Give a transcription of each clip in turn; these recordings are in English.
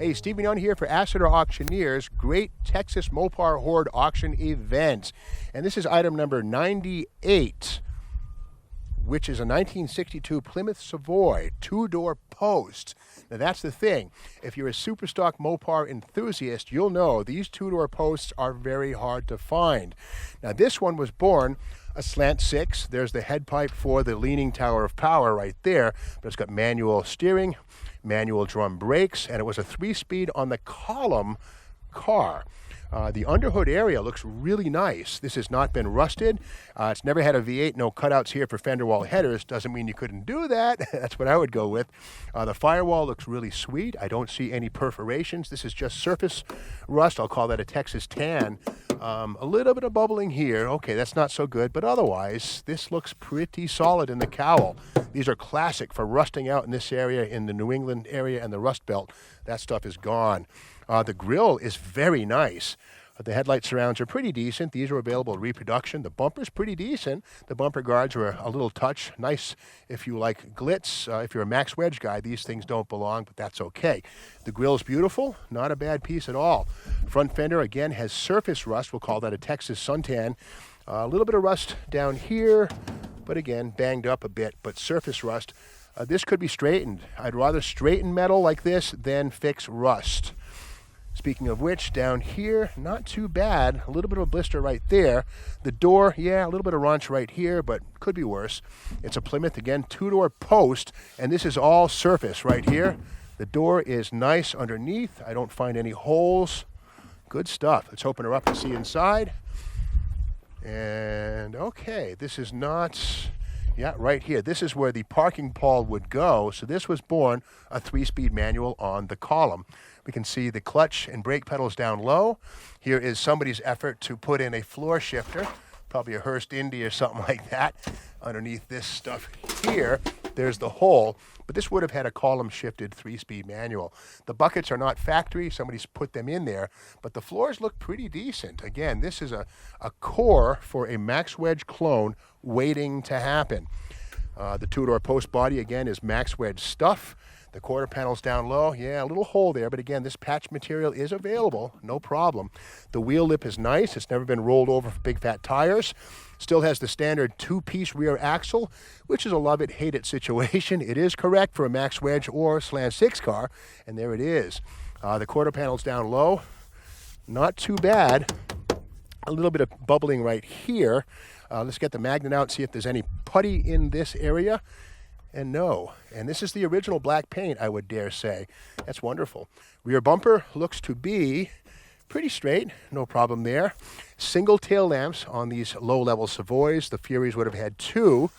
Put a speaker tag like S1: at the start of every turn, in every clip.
S1: Hey, Stephen Young here for Asseter Auctioneers, Great Texas Mopar Horde Auction Event. And this is item number 98, which is a 1962 Plymouth Savoy two-door post. Now that's the thing. If you're a Superstock Mopar enthusiast, you'll know these two-door posts are very hard to find. Now this one was born a slant six. There's the head pipe for the leaning tower of power right there, but it's got manual steering, manual drum brakes, and it was a 3-speed on the column car. The underhood area looks really nice. This has not been rusted. It's never had a V8, no cutouts here for fender wall headers. Doesn't mean you couldn't do that. That's what I would go with. The firewall looks really sweet. I don't see any perforations. This is just surface rust. I'll call that a Texas tan. A little bit of bubbling here. Okay, that's not so good, but otherwise, this looks pretty solid in the cowl. These are classic for rusting out in this area, in the New England area and the Rust Belt. That stuff is gone. The grille is very nice. The headlight surrounds are pretty decent. These are available in reproduction. The bumper's pretty decent. The bumper guards are a little touch. Nice if you like glitz. If you're a Max Wedge guy, these things don't belong, but that's okay. The grille's beautiful. Not a bad piece at all. Front fender, again, has surface rust. We'll call that a Texas suntan. A little bit of rust down here, but again, banged up a bit, but surface rust. This could be straightened. I'd rather straighten metal like this than fix rust. Speaking of which, down here, not too bad. A little bit of a blister right there. The door, yeah, a little bit of raunch right here, but could be worse. It's a Plymouth, again, two-door post, and this is all surface right here. The door is nice underneath. I don't find any holes. Good stuff. Let's open her up and see inside. And, okay, this is not... Yeah, right here. This is where the parking pole would go. So this was born a 3-speed manual on the column. We can see the clutch and brake pedals down low. Here is somebody's effort to put in a floor shifter, probably a Hurst Indy or something like that. Underneath this stuff here, there's the hole. But this would have had a column shifted 3-speed manual. The buckets are not factory. Somebody's put them in there. But the floors look pretty decent. Again, this is a core for a Max Wedge clone waiting to happen. The two-door post body, again, is Max Wedge stuff. The quarter panel's down low. Yeah, a little hole there, but again, this patch material is available, no problem. The wheel lip is nice. It's never been rolled over for big fat tires. Still has the standard 2-piece rear axle, which is a love it, hate it situation. It is correct for a Max Wedge or slant 6 car, and there it is. The quarter panel's down low. Not too bad. A little bit of bubbling right here. Let's get the magnet out, see if there's any putty in this area. And no. And this is the original black paint, I would dare say. That's wonderful. Rear bumper looks to be pretty straight. No problem there. Single tail lamps on these low-level Savoys. The Furies would have had 2.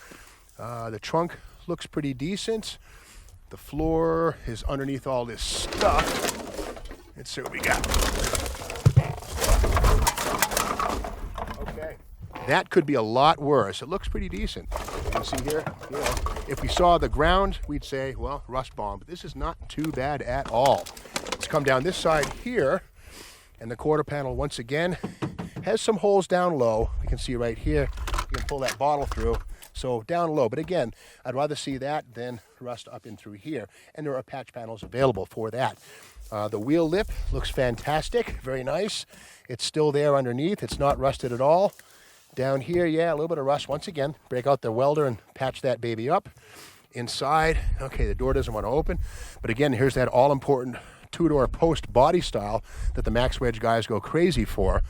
S1: The trunk looks pretty decent. The floor is underneath all this stuff. Let's see what we got. Okay. That could be a lot worse. It looks pretty decent. You can see here, you know, if we saw the ground, we'd say, well, rust bomb. But this is not too bad at all. Let's come down this side here, and the quarter panel, once again, has some holes down low. You can see right here, you can pull that bottle through. So down low. But again, I'd rather see that than rust up in through here. And there are patch panels available for that. The wheel lip looks fantastic. Very nice. It's still there underneath. It's not rusted at all. Down here, yeah, a little bit of rust. Once again, break out the welder and patch that baby up. Inside, okay, the door doesn't want to open. But again, here's that all-important two-door post body style that the Max Wedge guys go crazy for.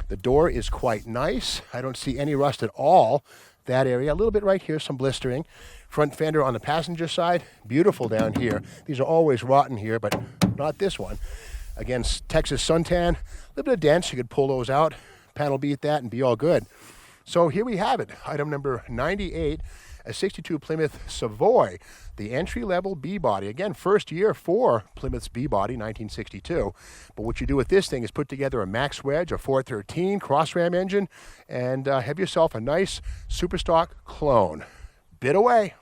S1: The door is quite nice. I don't see any rust at all. That area, a little bit right here, some blistering. Front fender on the passenger side, beautiful down here. These are always rotten here, but not this one. Again, Texas suntan, a little bit of dents. You could pull those out, panel beat that, and be all good. So here we have it, item number 98, a 62 Plymouth Savoy, the entry-level B-body. Again, first year for Plymouth's B-body, 1962. But what you do with this thing is put together a Max Wedge, a 413 cross-ram engine, and have yourself a nice Superstock clone. Bid away.